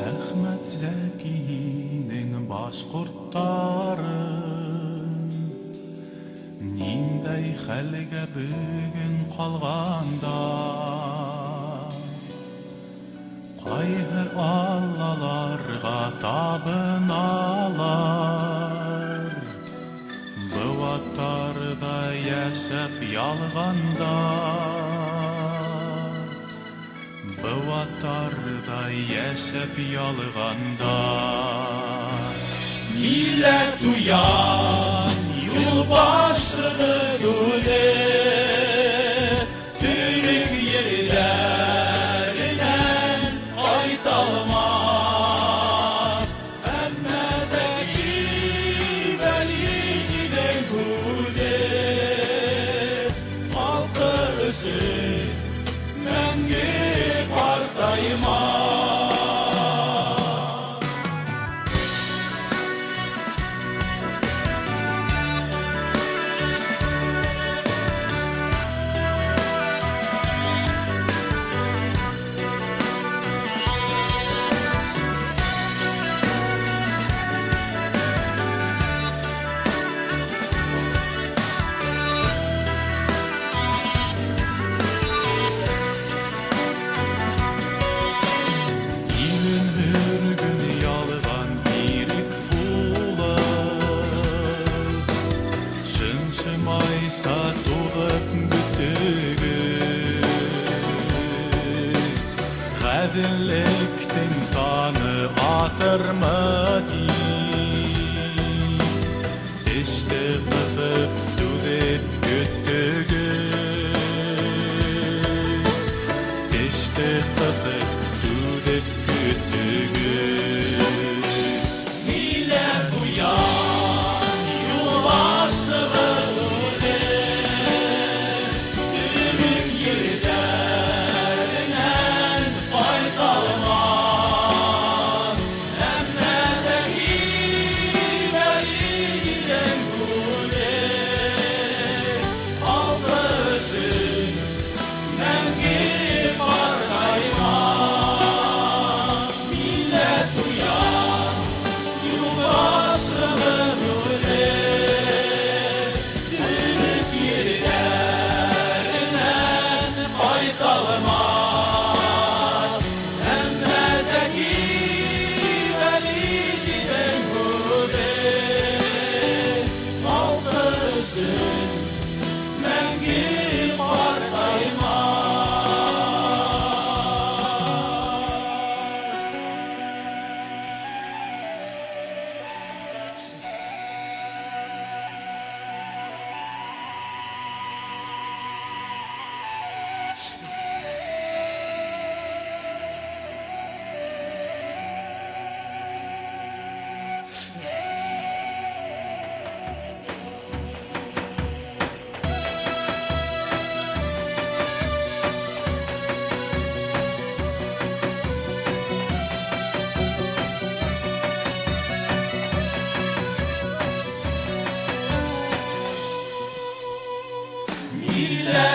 Ахмет Зәкинең башкорттарын ниндәй хәлгә бүген калганда, кайһы аллаларга табыналар, бываттарда яшәп ялганда, бываттарда яшәп ялганда. Милләт уян, юлбашчыны гүле, түрек ерләренән кайталма. Әммә Зәки Вәлидинең гүле, халкы өсөн мәңге картайма. Ғәділліктің таны атырмады, тешті қытып түдеп күттігі, тешті қытып түдеп күттігі. Милләт уян, юлбашчыны гүле, түрек ерләренән кайталма. Әммә Зәки Вәлидинең гүле, халкы өсөн мәңге картайма. Милләт уян, юлбашчыны гүле, түрек ерләренән кайталма. Әммә Зәки Вәлидинең гүле, халкы өсөн мәңге картайма. Милләт